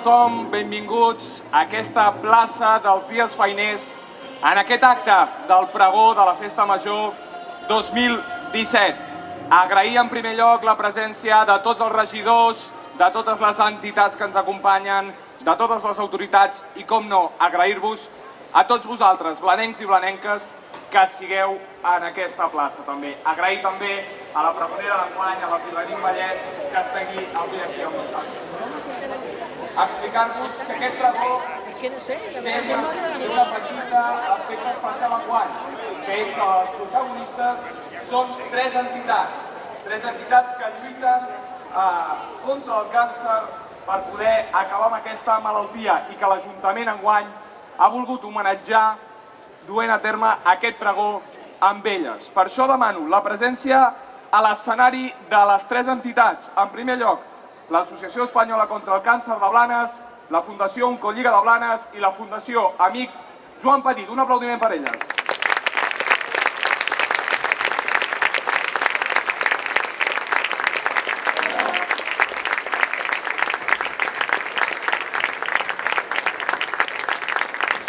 tothom, benvinguts a aquesta plaça dels dies feiners en aquest acte del pregó de la Festa Major 2017. Agrair en primer lloc la presència de tots els regidors, de totes les entitats que ens acompanyen, de totes les autoritats i, com no, agrair-vos a tots vosaltres, blanencs i blanenques, que sigueu en aquesta plaça també. Agrair també a la pregonera d'enguany, a la Pilarín Vallès, que estigui avui aquí amb nosaltres. Explicant-vos que aquest pregó té una petita aspecte especial enguany, que és que els protagonistes són tres entitats que lluiten contra el càncer per poder acabar amb aquesta malaltia i que l'Ajuntament enguany ha volgut homenatjar duent a terme aquest pregó amb elles. Per això demano la presència a l'escenari de les tres entitats. En primer lloc, l'Associació Espanyola contra el Càncer de Blanes, la Fundació Oncolliga de Blanes i la Fundació Amics Joan Petit. Un aplaudiment per elles.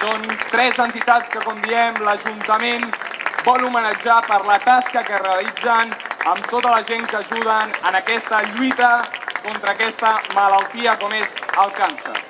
Són tres entitats que, com diem, l'Ajuntament vol homenatjar per la tasca que realitzen amb tota la gent que ajuden en aquesta lluita contra aquesta malaltia com és el càncer.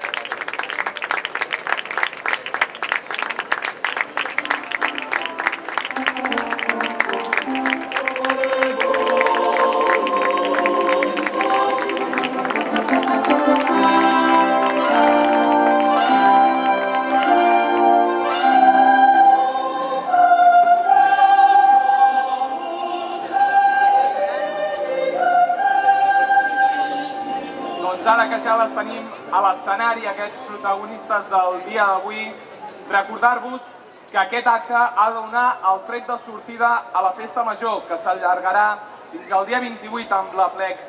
Ara que ja les tenim a l'escenari, aquests protagonistes del dia d'avui, recordar-vos que aquest acte ha de donar el tret de sortida a la Festa Major, que s'allargarà fins al dia 28 amb l'Aplec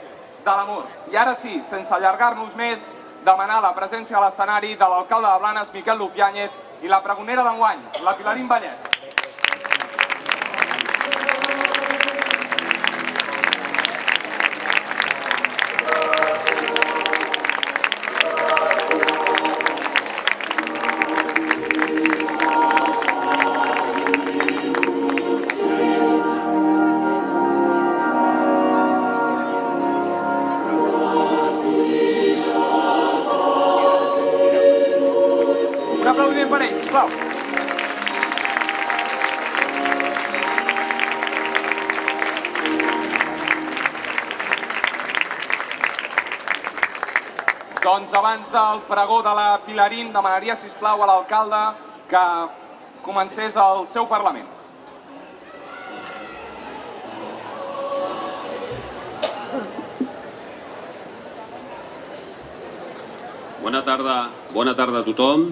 de l'Amor. I ara sí, sense allargar-nos més, demanar la presència a l'escenari de l'alcalde de Blanes, Miquel Lupiáñez, i la pregonera d'enguany, la Pilarín Vallès. Un aplaudiment per ells, sisplau. Doncs abans del pregó de la Pilarín demanaria, sisplau, a l'alcalde que comencés el seu parlament. Bona tarda a tothom.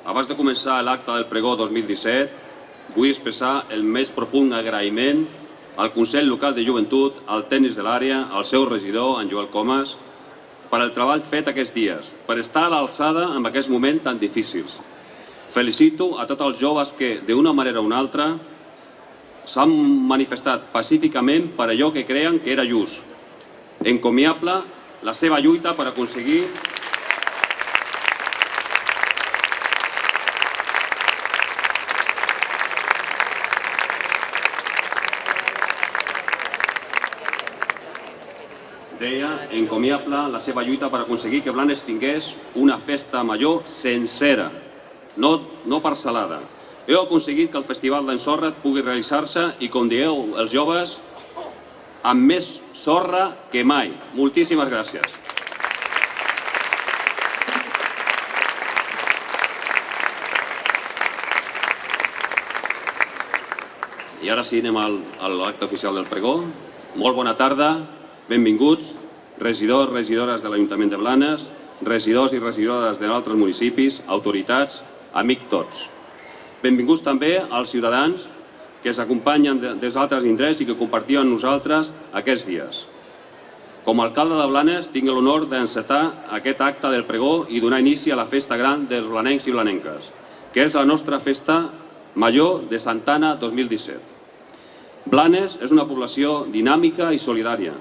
Abans de començar l'acte del pregó 2017, vull expressar el més profund agraïment al Consell Local de Joventut, al tècnic de l'àrea, al seu regidor, en Joel Comas, per el treball fet aquests dies, per estar a l'alçada en aquests moments tan difícils. Felicito a tots els joves que, d'una manera o una altra, s'han manifestat pacíficament per allò que creien que era just. Encomiable la seva lluita per aconseguir encomiable la seva lluita per aconseguir que Blanes tingués una festa major sencera, no parcel·lada. Heu aconseguit que el Festival d'Ensorra pugui realitzar-se i, com dieu els joves, amb més sorra que mai. Moltíssimes gràcies. I ara sí, anem a l'acte oficial del pregó. Molt bona tarda, benvinguts, regidors, regidores de l'Ajuntament de Blanes, regidors i regidores d'altres municipis, autoritats, amics tots. Benvinguts també als ciutadans que s'acompanyen des d'altres indrets i que compartien amb nosaltres aquests dies. Com a alcalde de Blanes tinc l'honor d'encetar aquest acte del pregó i donar inici a la festa gran dels blanencs i blanenques, que és la nostra festa major de Santa Anna 2017. Blanes és una població dinàmica i solidària,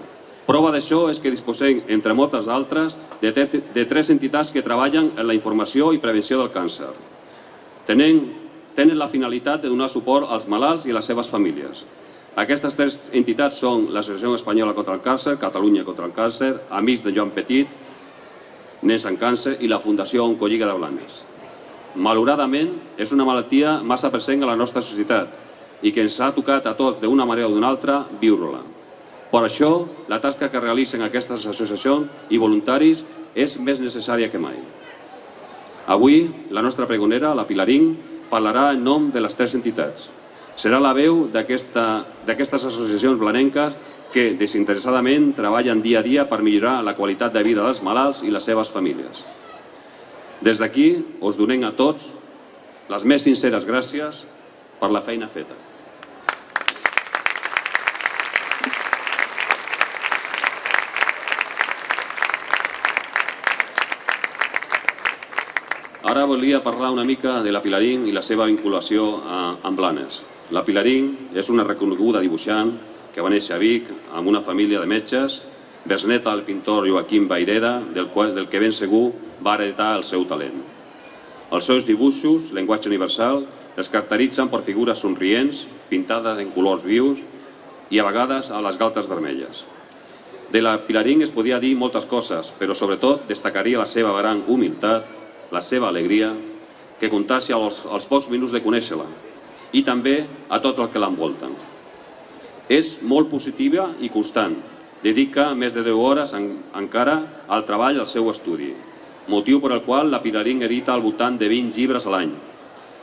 Prova d'això és que disposem, entre moltes d'altres, de 3 entitats que treballen en la informació i prevenció del càncer. Tenen la finalitat de donar suport als malalts i a les seves famílies. Aquestes 3 entitats són l'Associació Espanyola contra el Càncer, Catalunya contra el Càncer, Amics de Joan Petit, Nens amb Càncer i la Fundació Oncolliga de Blanes. Malauradament, és una malaltia massa present a la nostra societat i que ens ha tocat a tots d'una manera o d'una altra viure-la. Per això, la tasca que realitzen aquestes associacions i voluntaris és més necessària que mai. Avui, la nostra pregonera, la Pilarín, parlarà en nom de les 3 entitats. Serà la veu d'aquestes associacions blanenques que desinteressadament treballen dia a dia per millorar la qualitat de vida dels malalts i les seves famílies. Des d'aquí, us donem a tots les més sinceres gràcies per la feina feta. Ara volia parlar una mica de la Pilarín i la seva vinculació amb Blanes. La Pilarín és una reconeguda dibuixant que va néixer a Vic amb una família de metges, besneta del pintor Joaquim Vayreda, del que ben segur va heretar el seu talent. Els seus dibuixos, llenguatge universal, es caracteritzen per figures somrients, pintades en colors vius i a vegades a les galtes vermelles. De la Pilarín es podia dir moltes coses, però sobretot destacaria la seva gran humilitat, la seva alegria, que contagia als pocs minuts de conèixer-la, i també a tot el que l'envolten. És molt positiva i constant. Dedica més de 10 hores encara al treball al seu estudi, motiu per al qual la Pilarín edita al voltant de 20 llibres a l'any.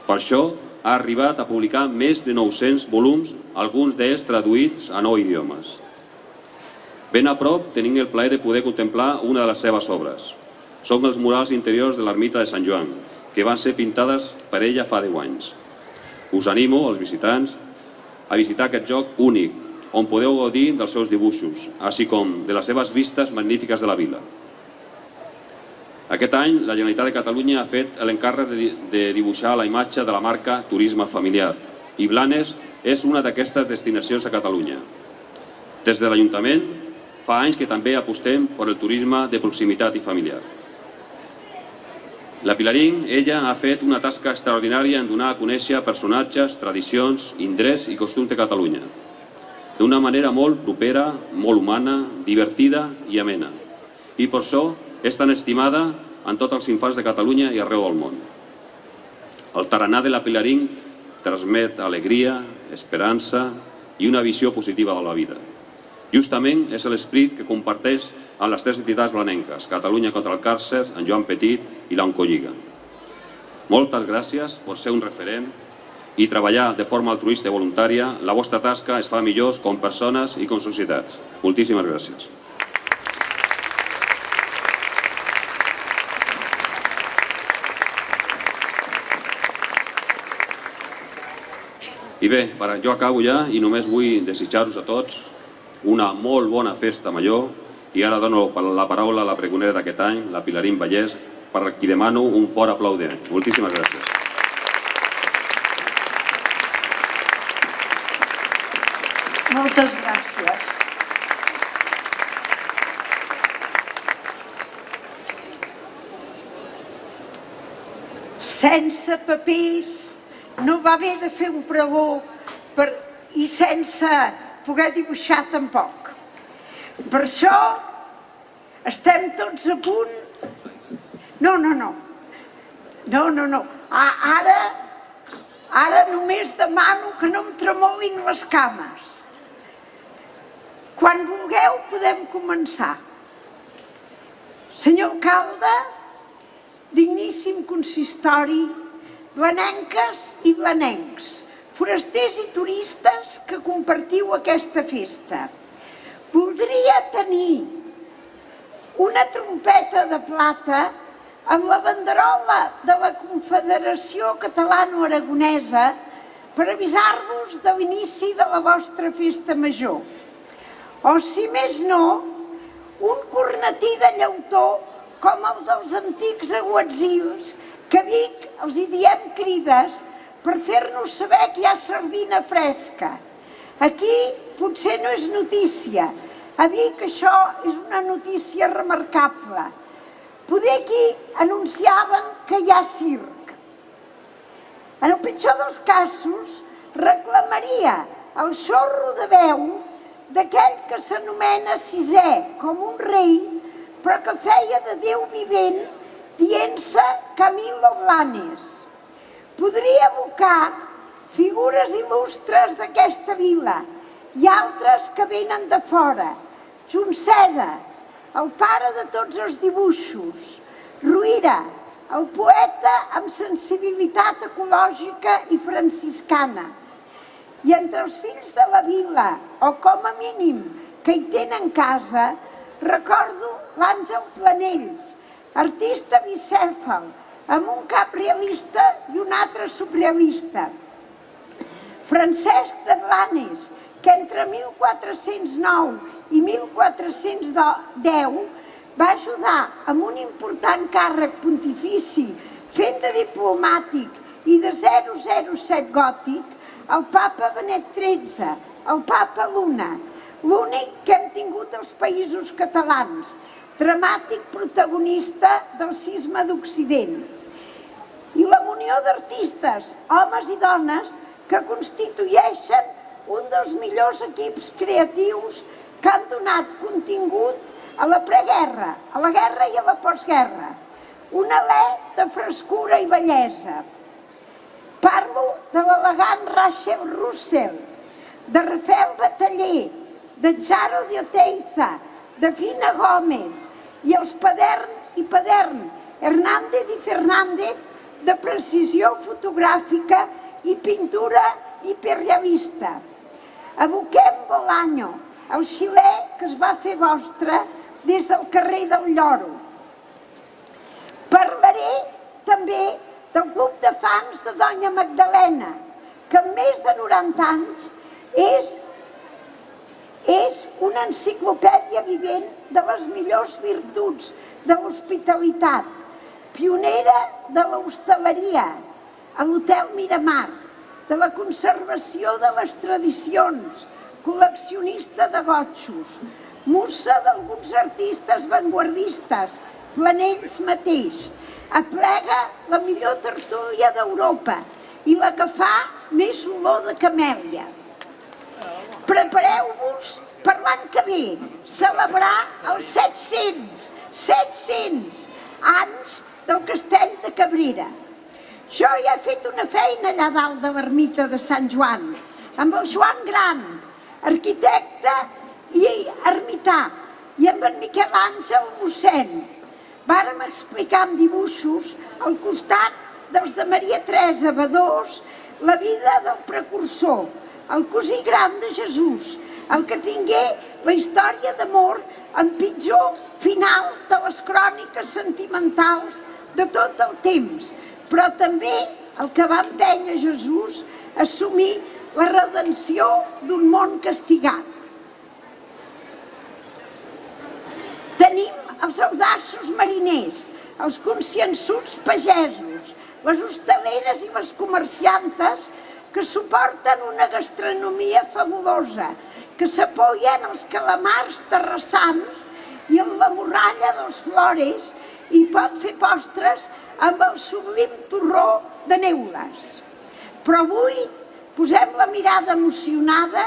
Per això ha arribat a publicar més de 900 volums, alguns d'ells traduïts a 9 idiomes. Ben a prop tenim el plaer de poder contemplar una de les seves obres. Són els murals interiors de l'ermita de Sant Joan, que van ser pintades per ella fa 10 anys. Us animo, els visitants, a visitar aquest lloc únic, on podeu gaudir dels seus dibuixos, així com de les seves vistes magnífiques de la vila. Aquest any, la Generalitat de Catalunya ha fet l'encàrrec de dibuixar la imatge de la marca Turisme Familiar, i Blanes és una d'aquestes destinacions a Catalunya. Des de l'Ajuntament, fa anys que també apostem per el turisme de proximitat i familiar. La Pilarín, ella, ha fet una tasca extraordinària en donar a conèixer personatges, tradicions, indrets i costums de Catalunya, d'una manera molt propera, molt humana, divertida i amena. I per això és tan estimada en tots els infants de Catalunya i arreu del món. El tarannà de la Pilarín transmet alegria, esperança i una visió positiva de la vida. Justament és l'esperit que comparteix amb les 3 entitats blanenques, Catalunya contra el Càncer, en Joan Petit i l'Oncolliga. Moltes gràcies per ser un referent i treballar de forma altruista i voluntària. La vostra tasca es fa millors com persones i com societats. Moltíssimes gràcies. I bé, jo acabo ja i només vull desitjar-vos a tots una molt bona festa major i ara dono la paraula a la pregonera d'aquest any, la Pilarín Vallès, per qui demano un fort aplaudiment. Moltíssimes gràcies. Moltes gràcies. Sense papers no va haver de fer un pregó i sense poder dibuixar tampoc. Per això estem tots a punt. No. Ara només demano que no em tremolin les cames. Quan vulgueu podem començar. Senyor alcalde, digníssim consistori, blanenques i blanencs, forasters i turistes que compartiu aquesta festa. Voldria tenir una trompeta de plata amb la banderola de la Confederació Catalano-Aragonesa per avisar-vos de l'inici de la vostra festa major. O, si més no, un cornetí de llautó com el dels antics aguatzils, que a Vic els hi diem crides, per fer-nos saber que hi ha sardina fresca. Aquí potser no és notícia, A Vic això és una notícia remarcable. Poder aquí anunciaven que hi ha circ. En el pitjor dels casos, reclamaria el xorro de veu d'aquell que s'anomena Sisè, com un rei, però que feia de Déu vivent dient-se Camilo Blanes. Podria evocar figures il·lustres d'aquesta vila i altres que venen de fora. Junceda, el pare de tots els dibuixos. Rovira, el poeta amb sensibilitat ecològica i franciscana. I entre els fills de la vila, o com a mínim que hi tenen casa, recordo l'Àngel Planells, artista bicèfal, amb un cap realista i un altre surrealista. Francesc de Blanes, que entre 1409 i 1410 va ajudar amb un important càrrec pontifici fent de diplomàtic i de 007 gòtic el papa Benet XIII, el papa Luna, l'únic que hem tingut als Països Catalans, dramàtic protagonista del cisma d'Occident. I la unió d'artistes, homes i dones, que constitueixen un dels millors equips creatius que han donat contingut a la preguerra, a la guerra i a la postguerra. Un alè de frescura i bellesa. Parlo de l'elegant Rachel Russell, de Rafael Bataller, de Charo de Oteiza, de Fina Gómez i els Padern, Hernández i Fernández, de precisió fotogràfica i pintura hiperrealista. Evoquem Bolaño, el xilè que es va fer vostre des del carrer del Lloro. Parlaré també del club de fans de Doña Magdalena, que amb més de 90 anys és una enciclopèdia vivent de les millors virtuts de l'hospitalitat, pionera de l'hostaleria a l'Hotel Miramar, de la conservació de les tradicions, col·leccionista de gotxos, musa d'alguns artistes vanguardistes, Planells mateix, aplega la millor tertúlia d'Europa i la que fa més olor de camèlia. Prepareu-vos per l'any que ve celebrar els 700 anys del Castell de Cabrera. Jo ja he fet una feina allà dalt de l'ermita de Sant Joan, amb el Joan Gran, arquitecte i ermità, i amb en Miquel Àngel mossèn. Vàrem explicar amb dibuixos, al costat dels de Maria Teresa Badós, la vida del precursor, el cosí gran de Jesús, el que tingué la història d'amor en pitjor final de les cròniques sentimentals de tot el temps, però també el que va empènyer Jesús a assumir la redenció d'un món castigat. Tenim els audaços mariners, els consciençuts pagesos, les hostaleres i les comerciantes que suporten una gastronomia fabulosa, que s'apoyen als calamars terrassans i en la morralla dels flores i pot fer postres amb el sublim torró de neules. Però avui posem la mirada emocionada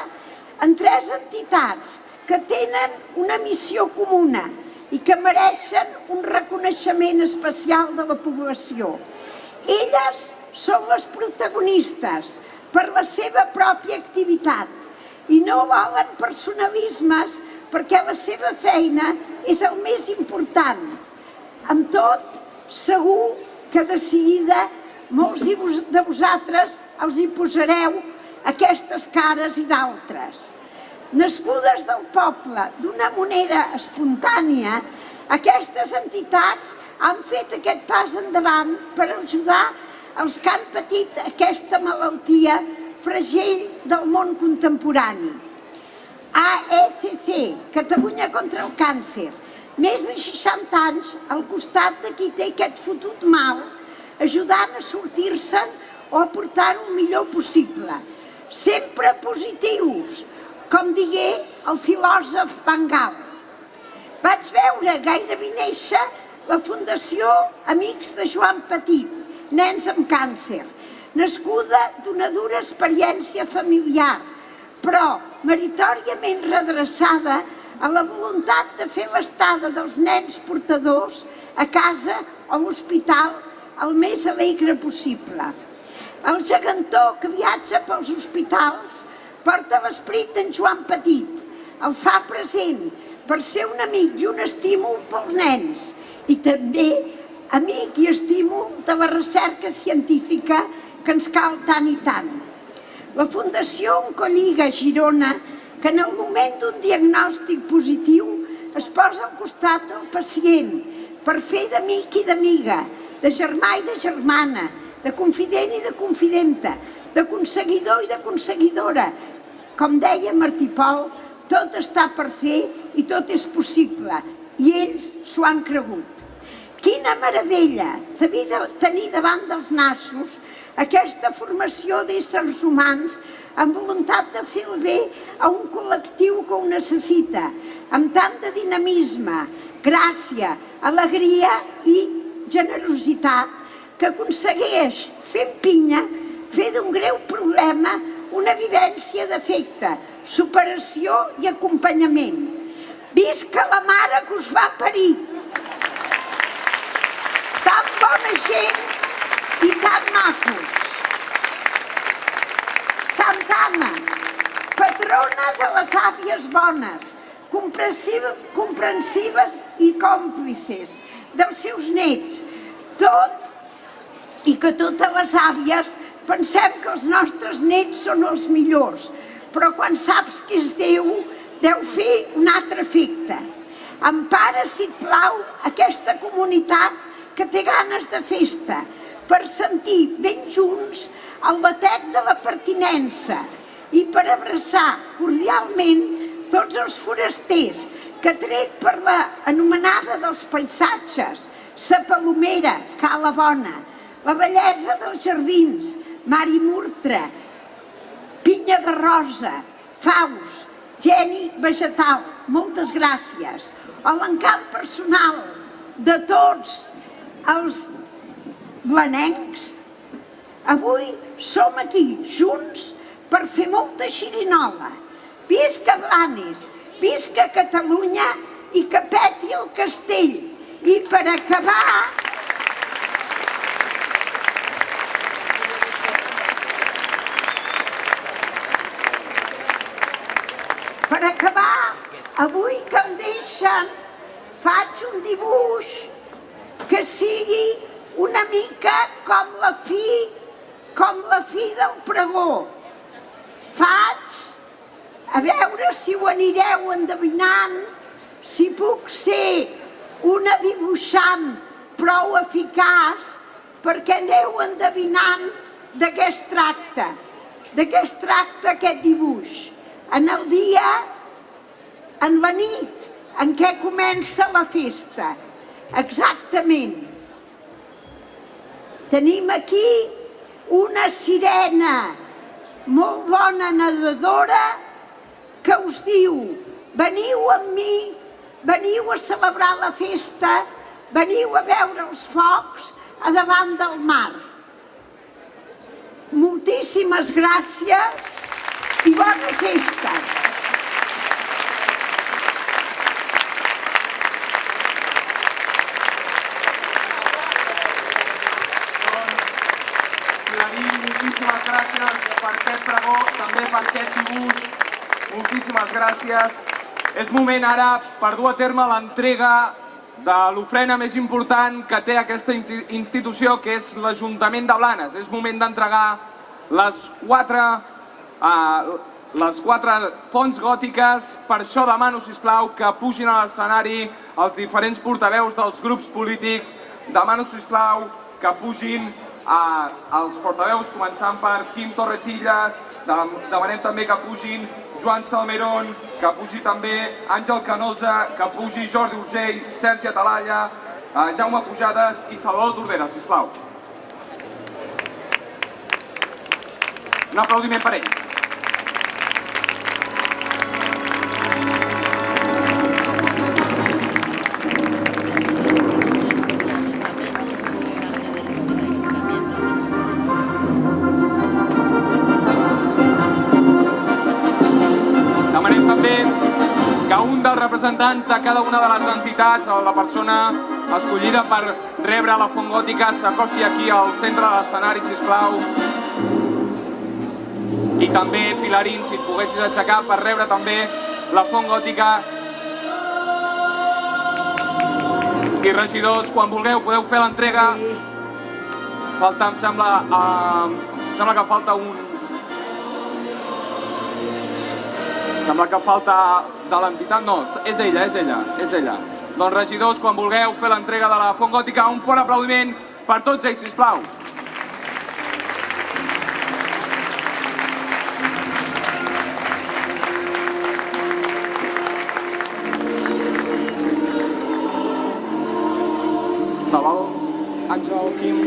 en 3 entitats que tenen una missió comuna i que mereixen un reconeixement especial de la població. Elles són les protagonistes per la seva pròpia activitat i no volen personalismes perquè la seva feina és el més important. Amb tot, segur que de seguida molts de vosaltres els hi posareu aquestes cares i d'altres. Nascudes del poble d'una manera espontània, aquestes entitats han fet aquest pas endavant per ajudar els que han patit aquesta malaltia fragil del món contemporani. AECC, Catalunya contra el Càncer, més de 60 anys al costat de qui té aquest fotut mal, ajudant a sortir-se'n o a portar-ho el millor possible. Sempre positius, com digué el filòsof Van Gaal. Vaig veure gairebé néixer la Fundació Amics de Joan Petit, nens amb càncer, nascuda d'una dura experiència familiar, però meritòriament redreçada a la voluntat de fer l'estada dels nens portadors a casa o a l'hospital el més alegre possible. El gegantó que viatja pels hospitals porta l'esperit d'en Joan Petit, el fa present per ser un amic i un estímul pels nens i també amic i estímul de la recerca científica que ens cal tant i tant. La Fundació Oncolliga Girona, que en el moment d'un diagnòstic positiu es posa al costat del pacient per fer d'amic i d'amiga, de germà i de germana, de confident i de confidenta, de conseguidor i de conseguidora. Com deia Martí Pol, tot està per fer i tot és possible, i ells s'ho han cregut. Quina meravella tenir davant dels nassos aquesta formació d'éssers humans amb voluntat de fer el bé a un col·lectiu que ho necessita, amb tant de dinamisme, gràcia, alegria i generositat, que aconsegueix, fent pinya, fer d'un greu problema una vivència d'afecte, superació i acompanyament. Visca la mare que us va parir! Tan bona gent i tan macos. Santa Anna, patrona de les àvies bones, comprensives i còmplices dels seus nets, tot i que totes les àvies pensem que els nostres nets són els millors, però quan saps que és Déu, deu fer un altre efecte. Empara, si et plau, aquesta comunitat que té ganes de festa, per sentir ben junts el batec de la pertinença i per abraçar cordialment tots els forasters que, tret per la anomenada dels paisatges, sa Palomera, Cala Bona, la bellesa dels jardins, Mar i Murtra, Pinya de Rosa, Faus, Geni vegetal, moltes gràcies, o l'encant personal de tots els blanencs. Avui som aquí, junts, per fer molta xirinola. Visca Blanes, visca Catalunya i que peti el castell. I per acabar, avui que em deixen, faig un dibuix que sigui una mica com la fi del pregó. Faig, a veure si ho anireu endevinant, si puc ser una dibuixant prou eficaç perquè aneu endevinant de què es tracta. De què es tracta aquest dibuix? En el dia, en la nit, en què comença la festa. Exactament. Tenim aquí una sirena molt bona nedadora que us diu: veniu amb mi, veniu a celebrar la festa, veniu a veure els focs a davant del mar. Moltíssimes gràcies i bona festa! Moltíssimes gràcies per aquest pregó, també per aquest dibuix. Moltíssimes gràcies. És moment ara per dur a terme l'entrega de l'ofrena més important que té aquesta institució, que és l'Ajuntament de Blanes. És moment d'entregar les quatre fonts gòtiques. Per això demano, sisplau, que pugin a l'escenari els diferents portaveus dels grups polítics. Demano, sisplau, que pugin els portaveus, començant per Quim Torrecillas. Demanem també que pugin Joan Salmerón, que pugi també Àngel Canosa, que pugi Jordi Urgell, Sergi Atalaya, Jaume Pujades i Salvador Tordera, sisplau. Un aplaudiment per ells. un dels representants de cada una de les entitats, la persona escollida per rebre la Font Gòtica, s'acosti aquí al centre de l'escenari, sisplau. I també, Pilarín, si et poguessis aixecar per rebre també la Font Gòtica. I regidors, quan vulgueu, podeu fer l'entrega. Falta, em sembla que falta un... Sembla que falta de l'entitat, no, és ella. Doncs regidors, quan vulgueu fer l'entrega de la Font Gòtica, un fort aplaudiment per tots ells, sisplau. Salvador, Àngel, Quim,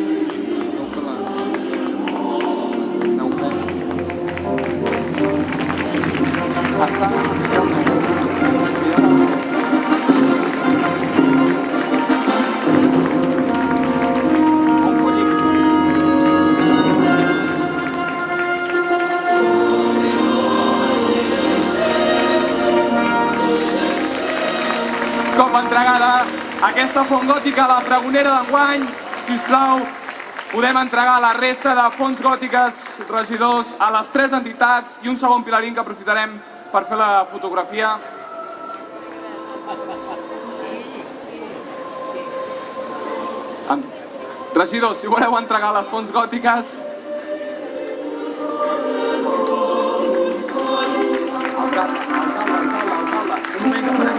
cop entregada aquesta Font Gòtica a la pregonera d'enguany, sisplau, podem entregar la resta de fonts gòtiques, regidors, a les 3 entitats i un segon Pilarín que aprofitarem per fer la fotografia. Regidors, si voleu entregar les fonts gòtiques... Un moment que farem...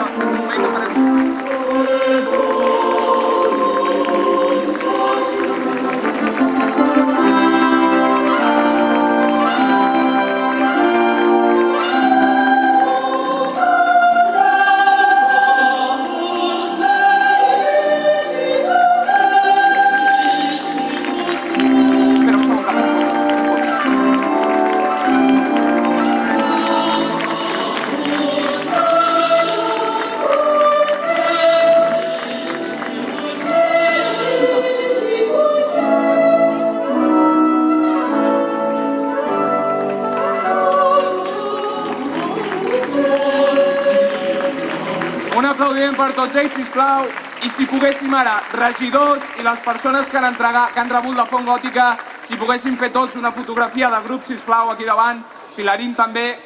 Un aplaudiment per tots ells, sisplau. I si poguéssim ara, regidors i les persones que han rebut la Font Gòtica, si poguéssim fer tots una fotografia de grup, sisplau, aquí davant. Pilarín també.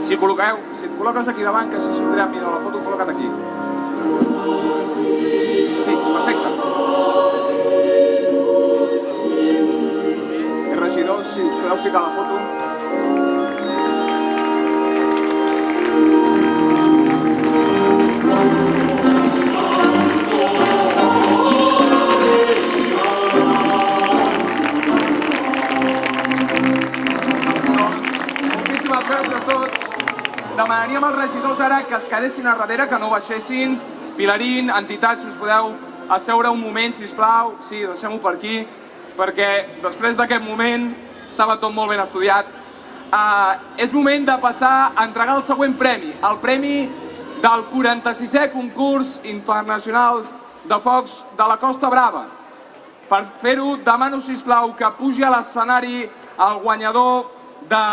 Si et col·loques aquí davant, que així sortirà millor la foto, col·loca't aquí. Sí, perfecte. I regidors, si us podeu ficar la foto. Moltíssimes gràcies a tots. Demanaríem als regidors ara que es quedessin a darrere, que no baixessin. Pilarín, entitats, si us podeu asseure un moment, sisplau. Sí, deixem-ho per aquí, perquè després d'aquest moment estava tot molt ben estudiat. És moment de passar a entregar el següent premi, el premi del 46è concurs internacional de focs de la Costa Brava. Per fer-ho, demano, sisplau, que pugi a l'escenari el guanyador de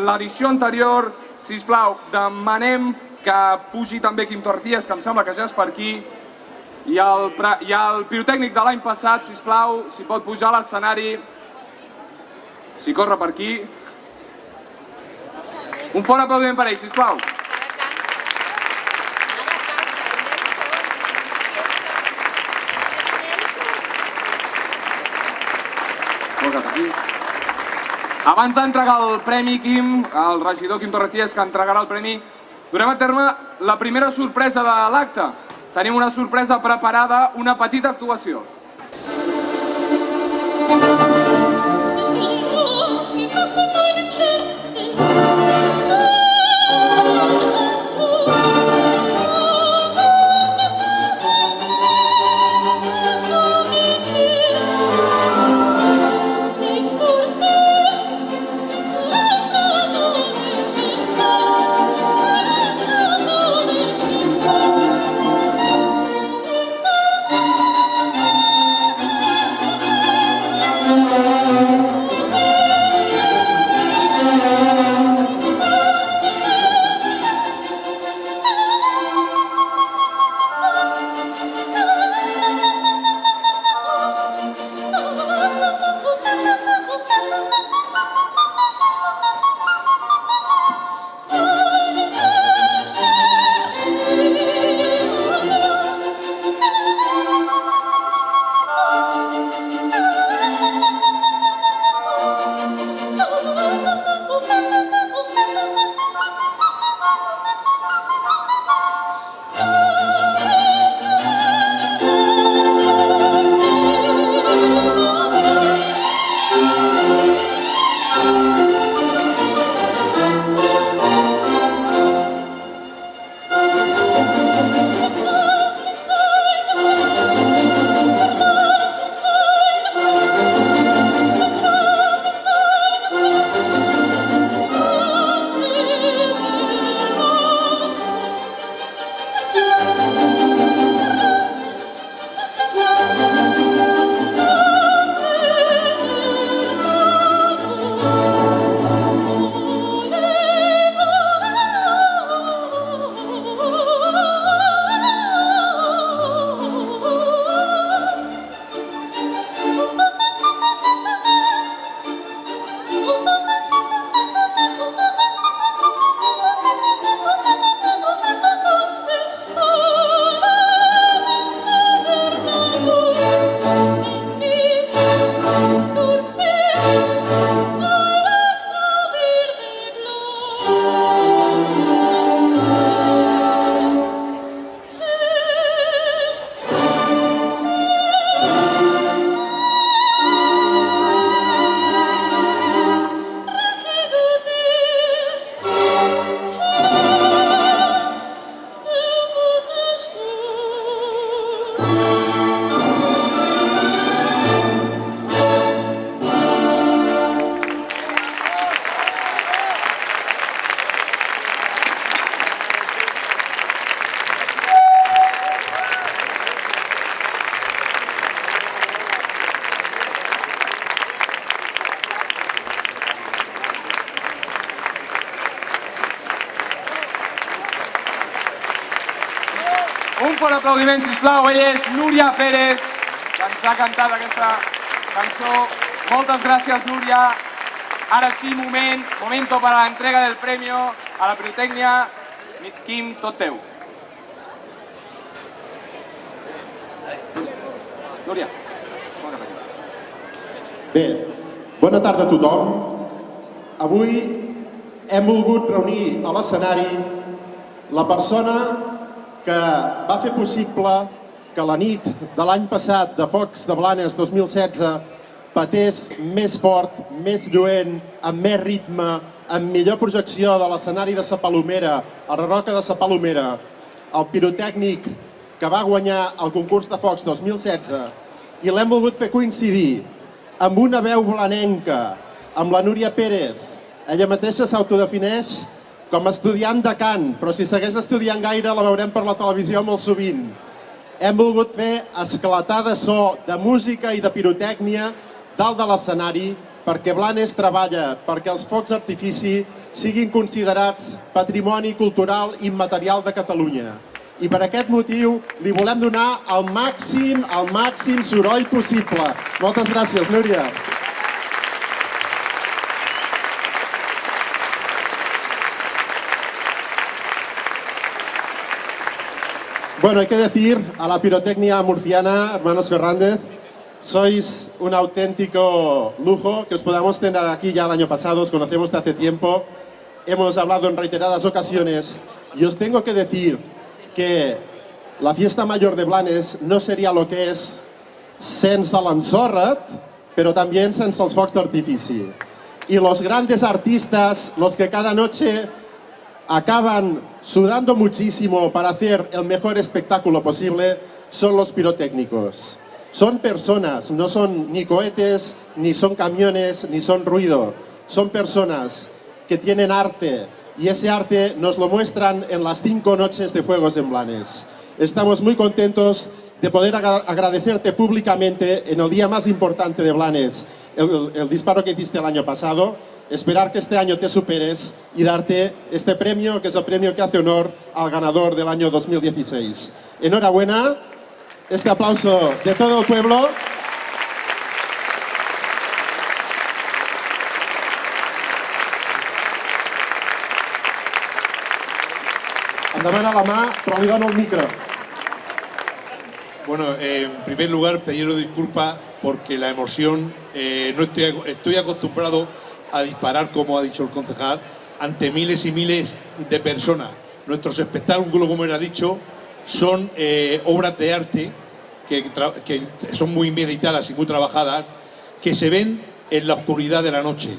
l'edició anterior. Sisplau, demanem que pugi també Quim Torcías, que em sembla que ja és per aquí. I el pirotècnic de l'any passat, sisplau, si pot pujar a l'escenari. Si corre per aquí. Un fort aplaudiment per ells, sisplau. Abans d'entregar el premi, Quim, el regidor Quim Torcías, que entregarà el premi, durem a terme la primera sorpresa de l'acte. Tenim una sorpresa preparada, una petita actuació. aplaudiments, sisplau. Ella és Núria Pérez, que ens ha cantat aquesta cançó. Moltes gràcies, Núria. Ara sí, momento para la entrega del premio a la pirotècnia. Quim, tot teu. Núria. Bé, bona tarda a tothom. Avui hem volgut reunir a l'escenari la persona que va fer possible que la nit de l'any passat de Focs de Blanes 2016 patés més fort, més lluent, amb més ritme, amb millor projecció de l'escenari de Sa Palomera, a la Roca de Sa Palomera, el pirotècnic que va guanyar el concurs de Focs 2016, i l'hem volgut fer coincidir amb una veu blanenca, amb la Núria Pérez. Ella mateixa s'autodefineix com a estudiant de cant, però si segueix estudiant gaire la veurem per la televisió molt sovint. Hem volgut fer esclatar de so, de música i de pirotècnia dalt de l'escenari perquè Blanes treballa perquè els focs d'artifici siguin considerats patrimoni cultural immaterial de Catalunya. I per aquest motiu li volem donar el màxim soroll possible. Moltes gràcies, Núria. Bueno, hay que decir a la pirotecnia murciana, hermanos Fernández, sois un auténtico lujo que os podamos tener aquí ya el año pasado, os conocemos de hace tiempo, hemos hablado en reiteradas ocasiones y os tengo que decir que la fiesta mayor de Blanes no sería lo que es sense l'ensòrret, pero también sense els focs d'artifici. Y los grandes artistas, los que cada noche acaban sudando muchísimo para hacer el mejor espectáculo posible, son los pirotécnicos. Son personas, no son ni cohetes, ni son camiones, ni son ruido. Son personas que tienen arte y ese arte nos lo muestran en las 5 noches de Fuegos en Blanes. Estamos muy contentos de poder agradecerte públicamente en el día más importante de Blanes el disparo que hiciste el año pasado. Esperar que este año te superes y darte este premio, que es el premio que hace honor al ganador del año 2016. Enhorabuena, este aplauso de todo el pueblo. Endavant a la mà, però li dono el micro. Bueno, en primer lugar, pediros disculpas porque la emoción, no estoy acostumbrado a disparar, como ha dicho el concejal, ante miles y miles de personas. Nuestros espectáculos, como él ha dicho, son obras de arte que son muy meditadas y muy trabajadas, que se ven en la oscuridad de la noche.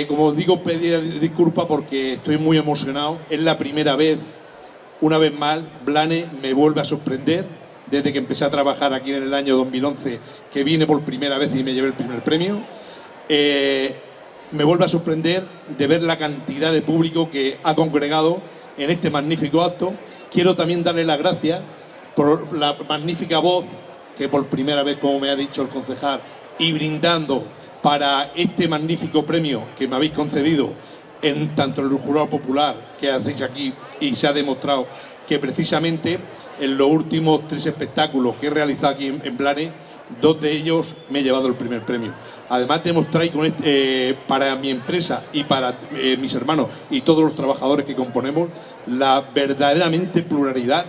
Como os digo, pedir disculpas porque estoy muy emocionado. Es la primera vez, una vez más, Blanes me vuelve a sorprender desde que empecé a trabajar aquí en el año 2011, que vine por primera vez y me llevé el primer premio. Me vuelve a sorprender de ver la cantidad de público que ha congregado en este magnífico acto. Quiero también darle las gracias por la magnífica voz que por primera vez, como me ha dicho el concejal, y brindando para este magnífico premio que me habéis concedido en tanto el jurado popular que hacéis aquí, y se ha demostrado que precisamente en los últimos 3 espectáculos que he realizado aquí en Blanes, 2 de ellos me he llevado el primer premio. Además demostráis con para mi empresa y para mis hermanos y todos los trabajadores que componemos la verdaderamente pluralidad,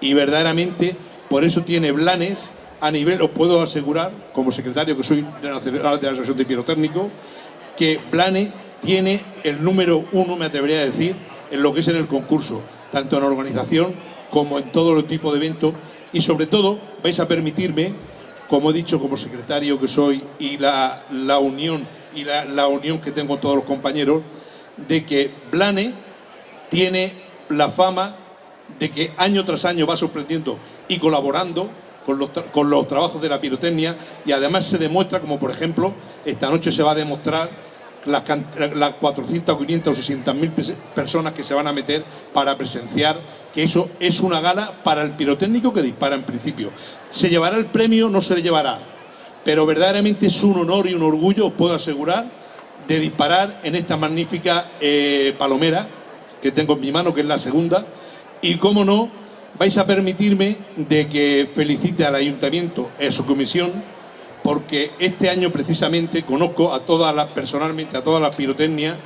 y verdaderamente por eso tiene Blanes a nivel, os puedo asegurar, como secretario que soy de la Asociación de Pirotécnicos, que Blanes tiene el número 1, me atrevería a decir, en lo que es en el concurso, tanto en organización como en todo el tipo de eventos. Y sobre todo, vais a permitirme, como he dicho, como secretario que soy, y la unión que tengo con todos los compañeros, de que Blanes tiene la fama de que año tras año va sorprendiendo y colaborando con los trabajos de la pirotecnia, y además se demuestra, como por ejemplo, esta noche se va a demostrar las 400, 500 o 600.000 personas que se van a meter para presenciar, que eso es una gala para el pirotécnico que dispara en principio. ¿Se llevará el premio? No se le llevará, pero verdaderamente es un honor y un orgullo, os puedo asegurar, de disparar en esta magnífica palomera que tengo en mi mano, que es la segunda, y cómo no, vais a permitirme de que felicite al Ayuntamiento y a su comisión, porque este año precisamente conozco personalmente a todas las pirotecnias.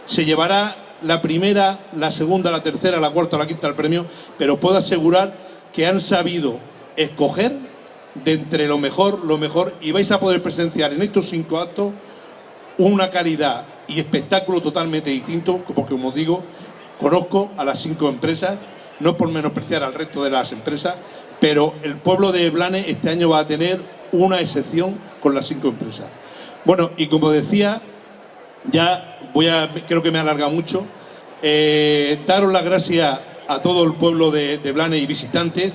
Se llevará la primera, la segunda, la tercera, la cuarta, la quinta el premio, pero puedo asegurar que han sabido escoger de entre lo mejor, y vais a poder presenciar en estos 5 actos una calidad y espectáculo totalmente distinto, porque como digo, conozco a las 5 empresas, no por menospreciar al resto de las empresas, pero el pueblo de Blanes este año va a tener una excepción con las 5 empresas. Bueno, y como decía, creo que me he alargado mucho, daros las gracias a todo el pueblo de Blanes y visitantes,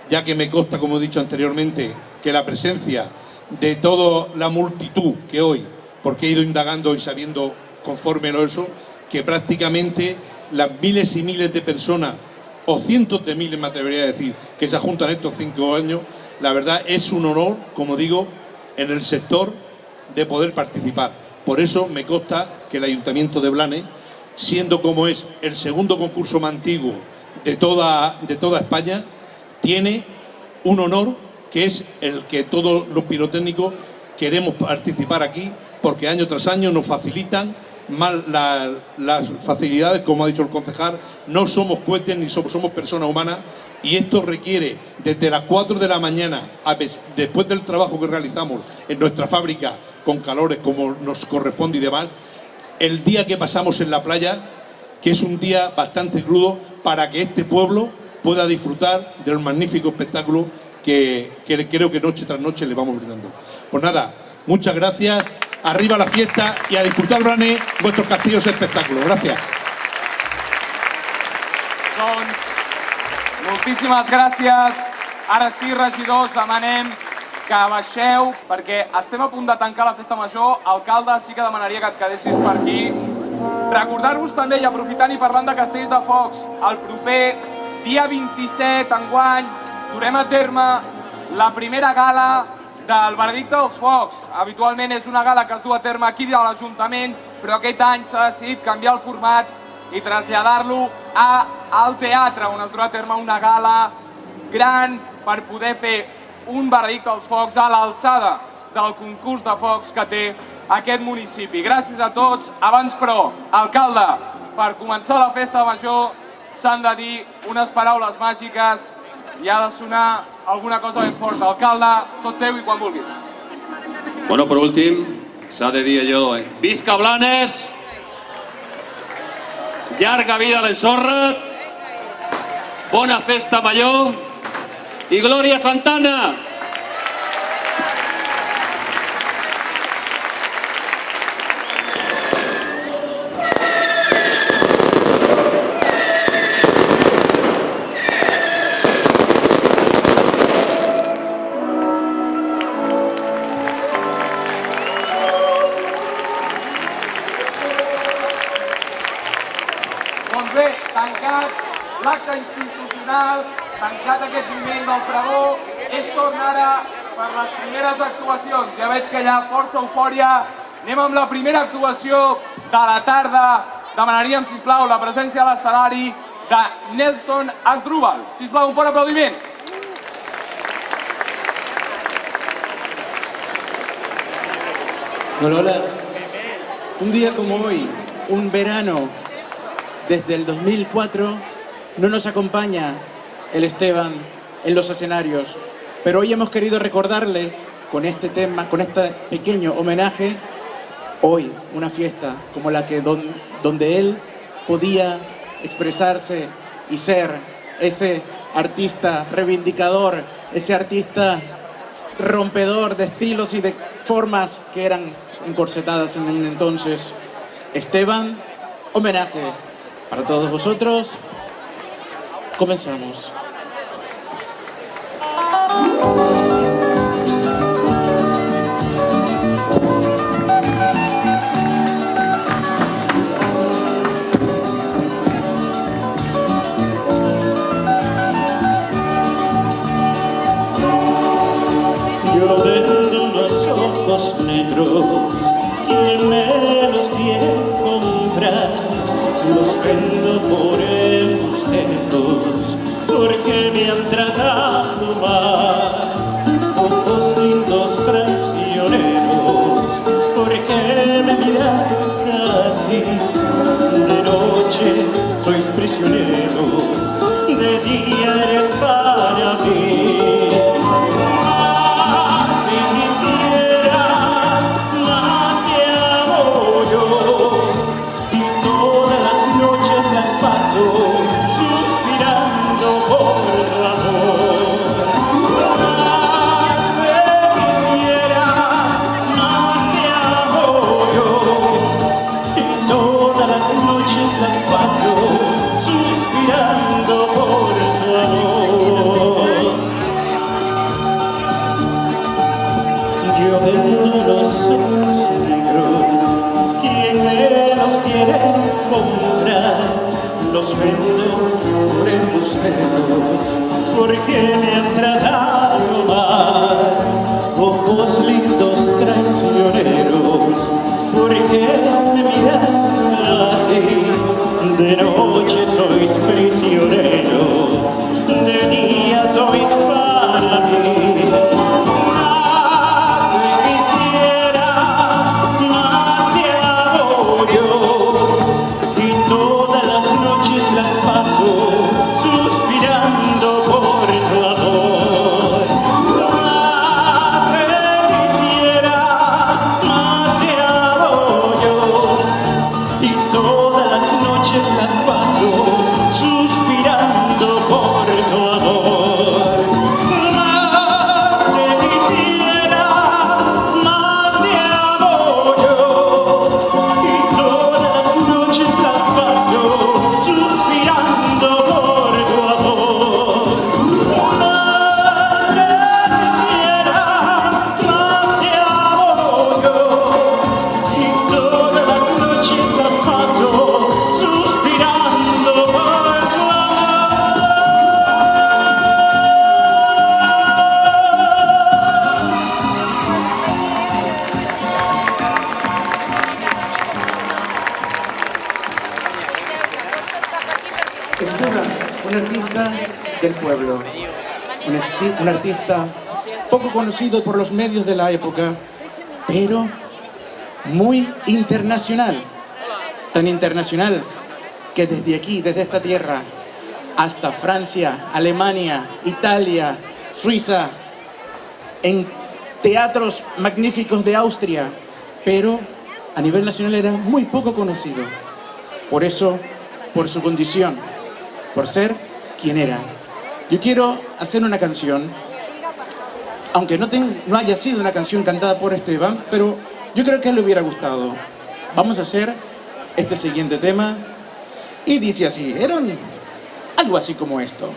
ya que me consta, como he dicho anteriormente, que la presencia de toda la multitud que hoy, porque he ido indagando y sabiendo conforme lo eso, que prácticamente las miles y miles de personas, o cientos de miles me atrevería a decir, que se juntan estos 5 años, la verdad es un honor, como digo, en el sector de poder participar. Por eso me consta que el Ayuntamiento de Blanes, siendo como es el segundo concurso más antiguo de toda España, tiene un honor que es el que todos los pirotécnicos queremos participar aquí, porque año tras año nos facilitan más las facilidades, como ha dicho el concejal. No somos cohetes ni somos personas humanas, y esto requiere desde las 4 de la mañana, después del trabajo que realizamos en nuestra fábrica con calores como nos corresponde y demás, el día que pasamos en la playa, que es un día bastante crudo, para que este pueblo pueda disfrutar del magnífico espectáculo que creo que noche tras noche le vamos brindando. Pues nada, muchas gracias, arriba la fiesta i a disfrutar, Blanes, vuestros castillos de espectáculo. Gràcies. Doncs, moltíssimes gràcies. Ara sí, regidors, demanem que baixeu, perquè estem a punt de tancar la festa major. Alcalde, sí que demanaria que et quedessis per aquí. Recordar-vos també, i aprofitant i parlant de castells de focs, el proper dia 27, enguany, durem a terme la primera gala del veredicte dels focs. Habitualment és una gala que es du a terme aquí a l'Ajuntament, però aquest any s'ha decidit canviar el format i traslladar-lo al teatre, on es durà a terme una gala gran per poder fer un veredicte dels focs a l'alçada del concurs de focs que té aquest municipi. Gràcies a tots. Abans, però, alcalde, per començar la festa major s'han de dir unes paraules màgiques i ha de sonar alguna cosa ben forta. Alcalde, tot teu i quan vulguis. Bueno, per últim, s'ha de dir allò, visca Blanes, llarga vida a l'ensorra, bona festa major i glòria Santana! Doncs bé, tancat l'acte institucional, tancat aquest moment del pregó, és torn ara per les primeres actuacions. Ja veig que hi ha força eufòria. Anem amb la primera actuació de la tarda. Demanaríem, sisplau, la presència a l'escenari de Nelson Asdrúbal. Sisplau, un fort aplaudiment. Hola, hola. Un día como hoy, un verano, desde el 2004, no nos acompaña el Esteban en los escenarios, pero hoy hemos querido recordarle con este tema, con este pequeño homenaje, hoy, una fiesta como la que donde él podía expresarse y ser ese artista reivindicador, ese artista rompedor de estilos y de formas que eran encorsetadas en el entonces. Esteban, homenaje para todos vosotros. Comenzamos. Yo vendo los ojos negros, quien me los quiere comprar, los vendo por euros, porque me han tratado mal. Ojos lindos traicioneros, porque me miras así. De noche sois prisioneros, de día eres para mí. Más te quisiera, más te amo yo, y todas las noches las paso suspirando por tu amor. Más te quisiera, más te amo yo, y todas las noches las paso suspirando por tu amor. Yo vendo los ojos negros, quien me los quiere comprar, los vendo por embusteros, porque me han tratado mal. Ojos lindos traicioneros, porque me miras así. De noche sois prisioneros, de día sois para mí. Más te quisiera, más te amo yo, y todas las noches las paso suspirando por tu amor. Más te quisiera, más te amo yo, y todas las noches las paso suspirando por tu amor. Más te quisiera, más te amo yo, y todas las noches las paso suspirando por tu amor. Más te quisiera, más te amo yo, y todas las noches las paso suspirando por tu amor. Esteban, un artista del pueblo, un artista poco conocido por los medios de la época, pero muy internacional. Tan internacional que desde aquí, desde esta tierra, hasta Francia, Alemania, Italia, Suiza, en teatros magníficos de Austria, pero a nivel nacional era muy poco conocido. Por eso, por su condición, por ser quien era. Yo quiero hacer una canción, aunque no haya sido una canción cantada por Esteban, pero yo creo que a él le hubiera gustado. Vamos a hacer este siguiente tema y dice así, algo así como esto.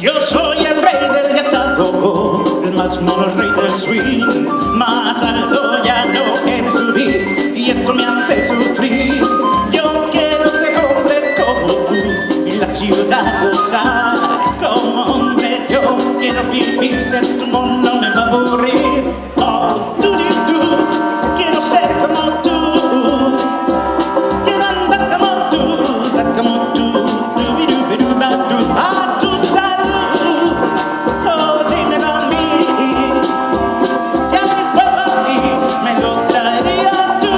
Yo soy el rey del jazz a go-go, el más mono rey del swing. Más alto ya no quiere subir y eso me hace sufrir. Yo quiero ser hombre como tú y la ciudad gozar. Como hombre yo quiero vivir, ser tu mono me va a aburrir. Oh, quiero ser como tú, quiero andar como tú, ser como tú, a tu salud. Oh, dímelo a mí, si alguien fuera aquí, me lo traerías tú.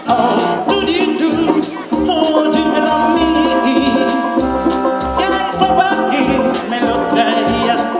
Oh, oh, dímelo a mí, si alguien fuera aquí, me lo traerías tú.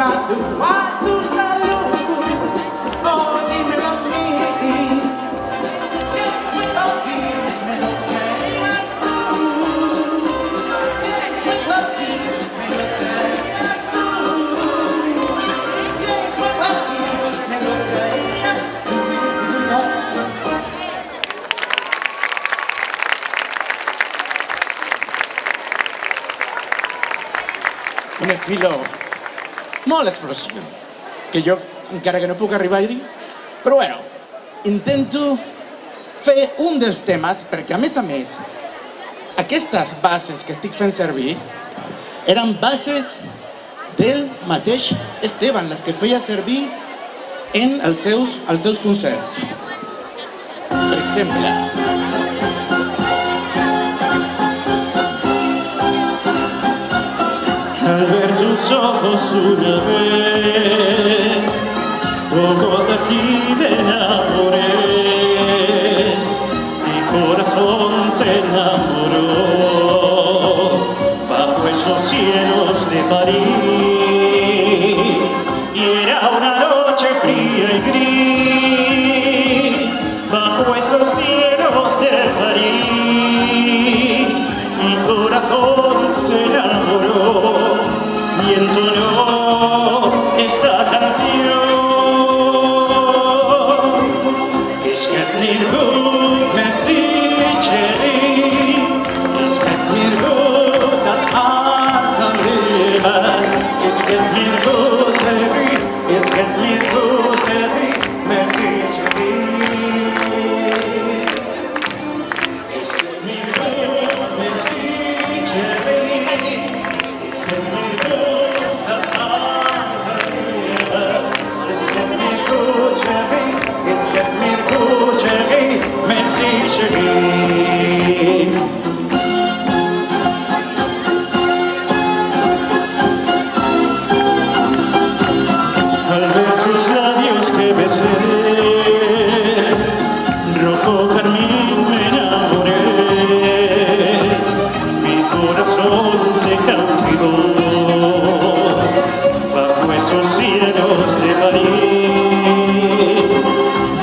maduro a tu salud. Oh, dímelo a mí, siempre por ti me lo querías tú. Siempre por ti me lo querías tú. Siempre por ti me lo querías tú. Un estilo molt explosiu, que jo encara que no puc arribar-hi, però bueno, intento fer un dels temes, perquè a més, aquestes bases que estic fent servir eren bases del mateix Esteban, les que feia servir en els seus concerts. Per exemple, al ver tus ojos una vez, como de ti te enamoré, mi corazón se enamoró, bajo esos cielos de París, y era una noche fría y gris, bajo esos cielos de París, mi corazón se enamoró. Y entonó esta canción. Es que mir gut, merci chérie. Es que mir gut, das hart am Leben. Es que mir gut, chérie. Es que mir gut, chérie. Merci chérie. Es que mir gut, merci chérie. Es que mir gut. Al ver sus labios que besé, rojo carmín me enamoré, mi corazón se cautivó bajo esos cielos de París,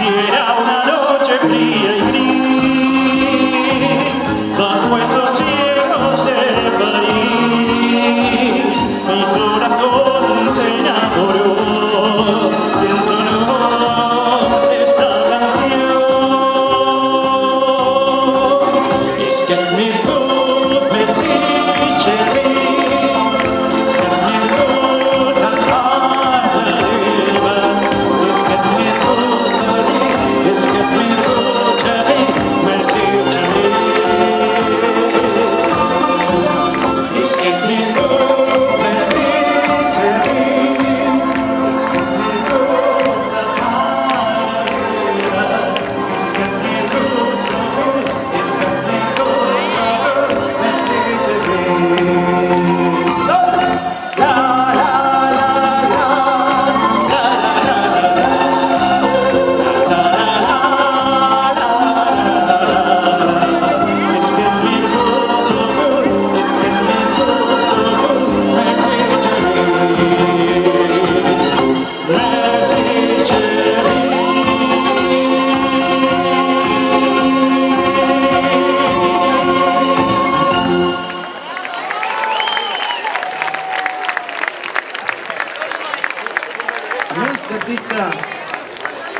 y era una noche fría y gris, bajo esos cielos de París, mi corazón se enamoró.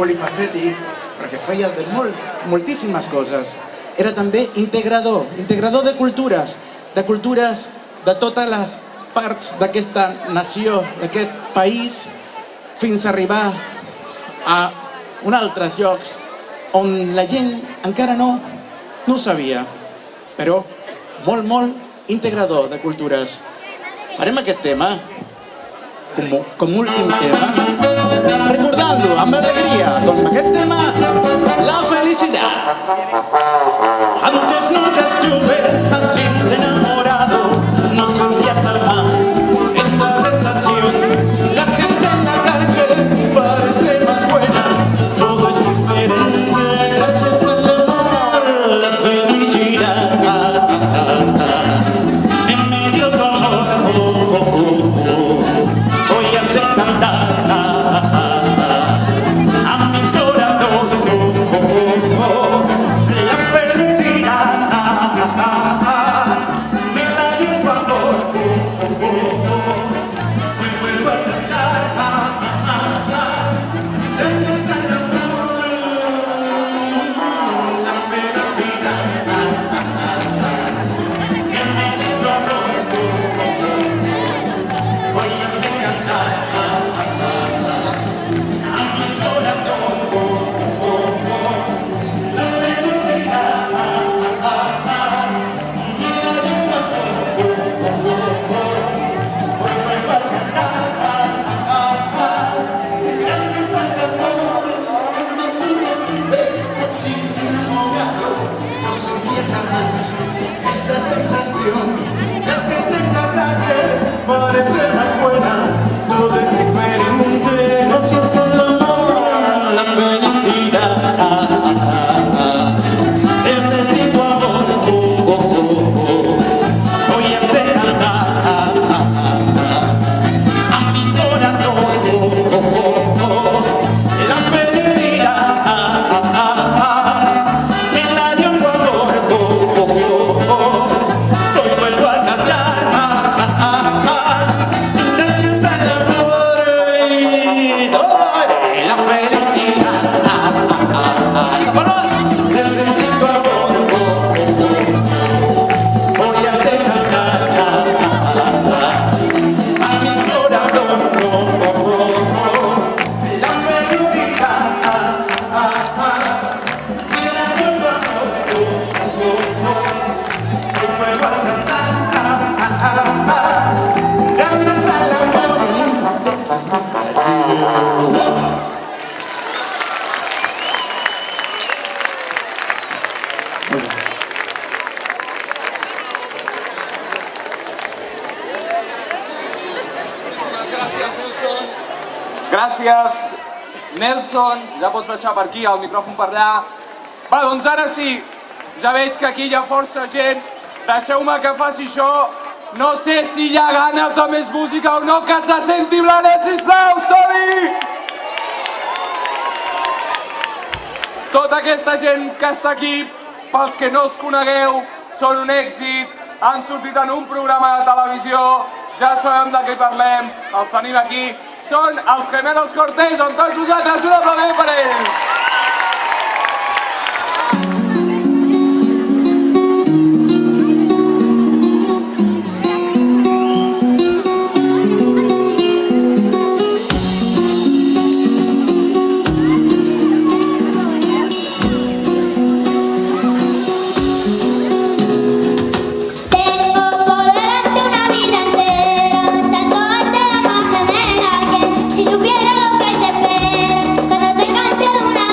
Polifacètic, perquè feia de moltíssimes coses. Era també integrador de cultures de totes les parts d'aquesta nació, d'aquest país, fins a arribar a uns altres llocs on la gent encara no ho sabia, però molt integrador de cultures. Farem aquest tema com últim tema, recordando amb alegría con aquest tema la felicidad. Antes nunca estuve así de enamorado, no sentía jamás esta sensación. La gente en la calle parece más buena, todo es diferente gracias al amor, la felicidad. En medio de amor voy a aceptar Gràcies, Nelson. Ja pots baixar per aquí, el micròfon per allà. Va, doncs ara sí, ja veig que aquí hi ha força gent. Deixeu-me que faci això. No sé si hi ha ganes de més música o no, que se senti Blanes, sisplau, som-hi! Tota aquesta gent que està aquí, pels que no els conegueu, són un èxit, han sortit en un programa de televisió, ja sabem de què parlem, els tenim aquí, són els Gemelos Cortés, amb tots vosaltres, un aplaudiment per ells! Si supiera lo que te espera, cuando te cante una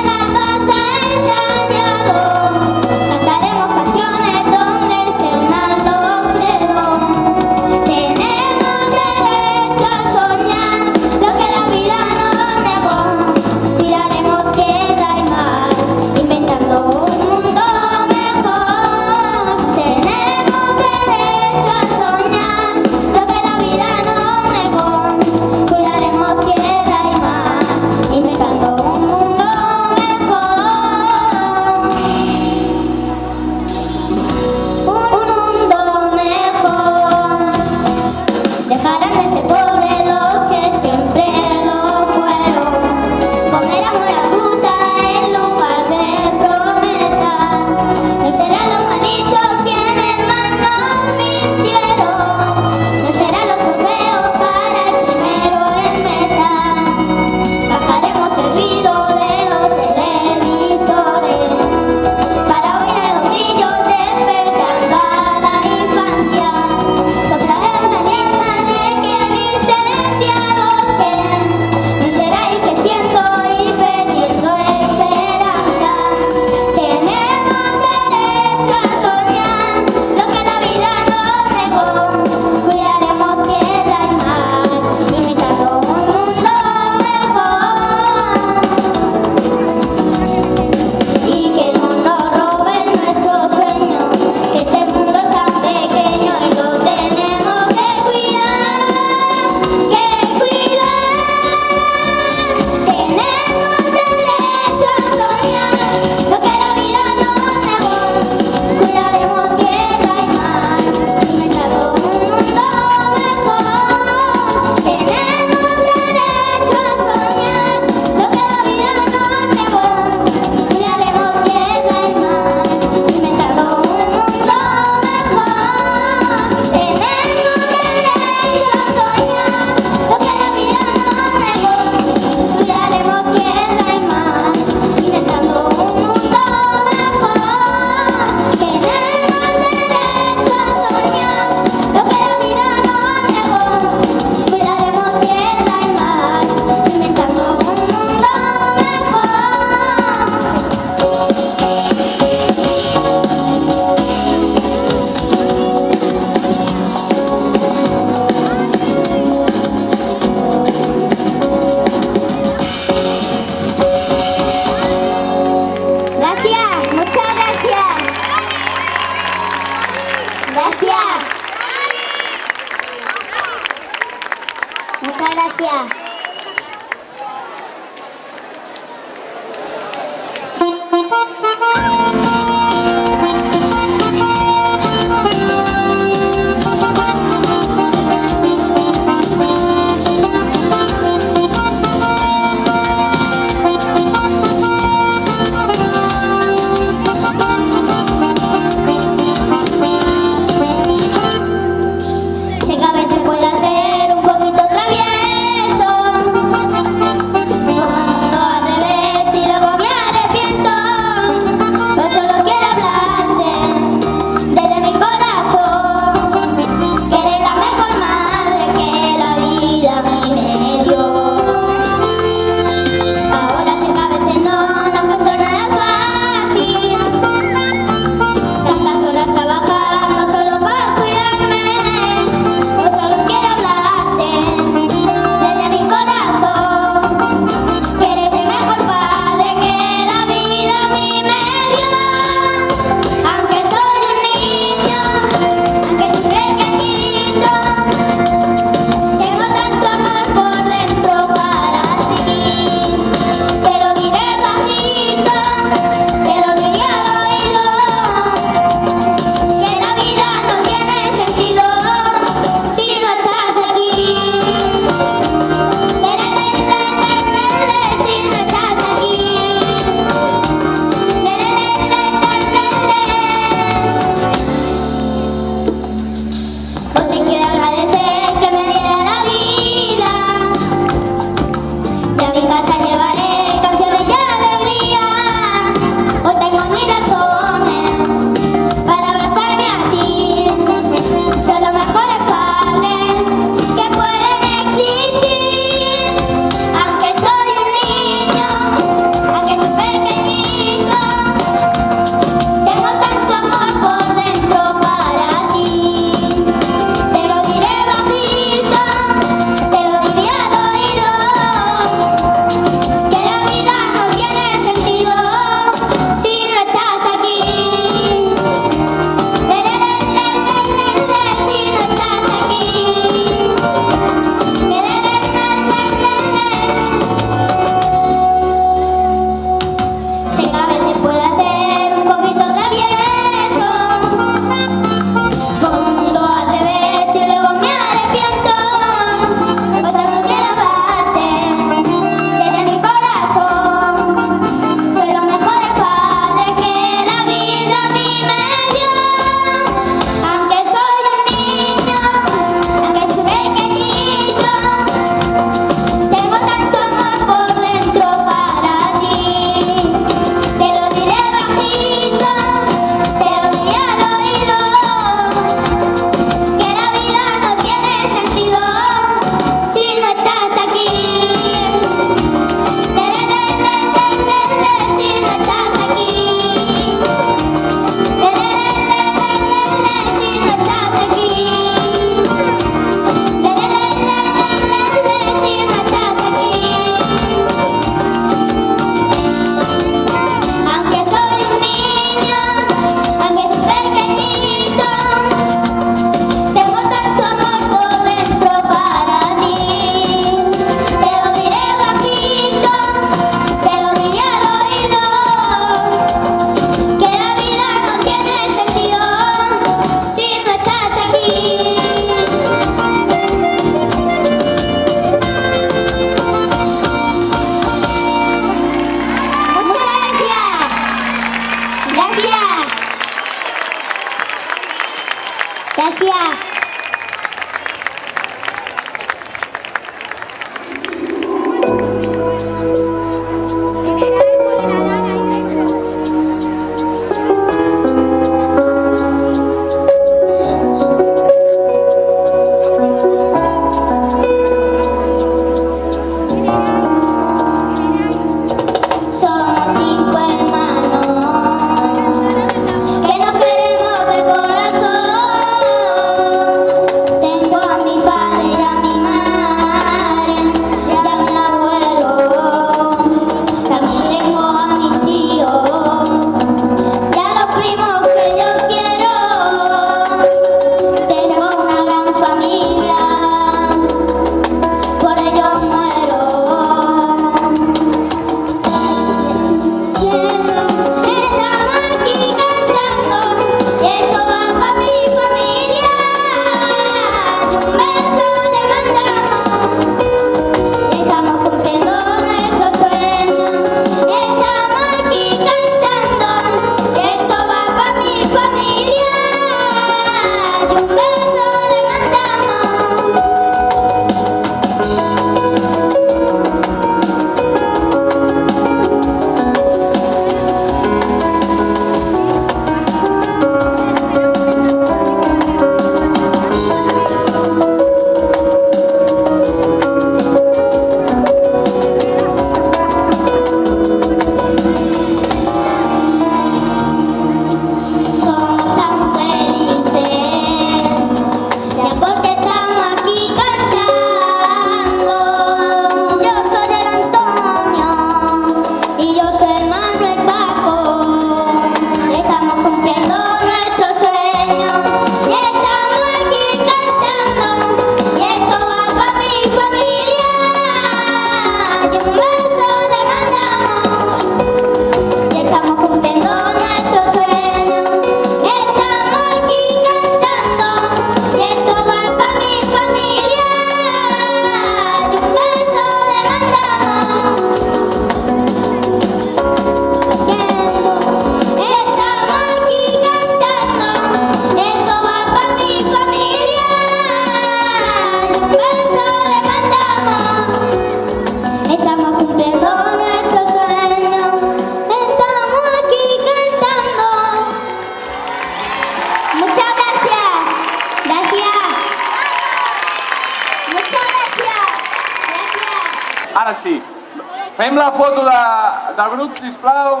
Fem la foto del grup, sisplau.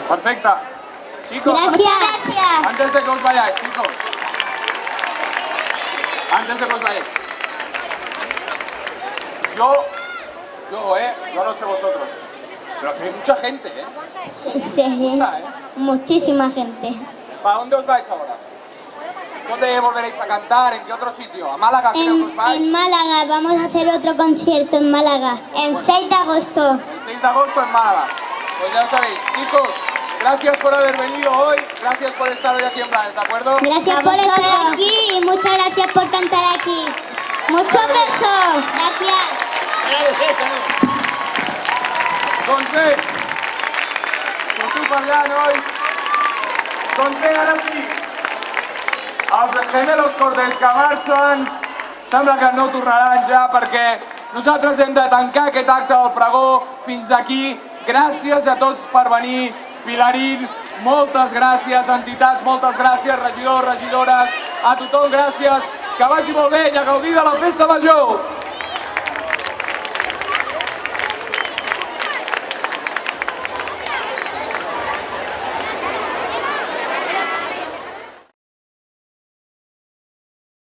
Perfecte. Chicos, Gracias. antes de que os vayáis, chicos. Antes de que os vayáis. Yo no sé vosotros, pero aquí hay mucha gente, ¿eh? Sí, Mucha, ¿eh? muchísima gente. ¿Para dónde os vais ahora? ¿Dónde volveréis a cantar? ¿En qué otro sitio? ¿A Málaga creo que os vais? En Málaga, vamos a hacer otro concierto en Málaga, el 6 de agosto. El 6 de agosto en Málaga. Pues ya lo sabéis, chicos, gracias por haber venido hoy, gracias por estar hoy aquí en Blanes, ¿de acuerdo? Gracias por estar aquí y muchas gracias por cantar aquí. Muchos besos. Gracias. Doncs bé, sortiu per allà, nois. Doncs bé, ara sí, els gemelos Cortés que marxen, sembla que no tornaran ja perquè nosaltres hem de tancar aquest acte del pregó fins aquí. Gràcies a tots per venir. Pilarín, moltes gràcies. Entitats, moltes gràcies. Regidors, regidores, a tothom gràcies. Que vagi molt bé i a gaudir de la festa major.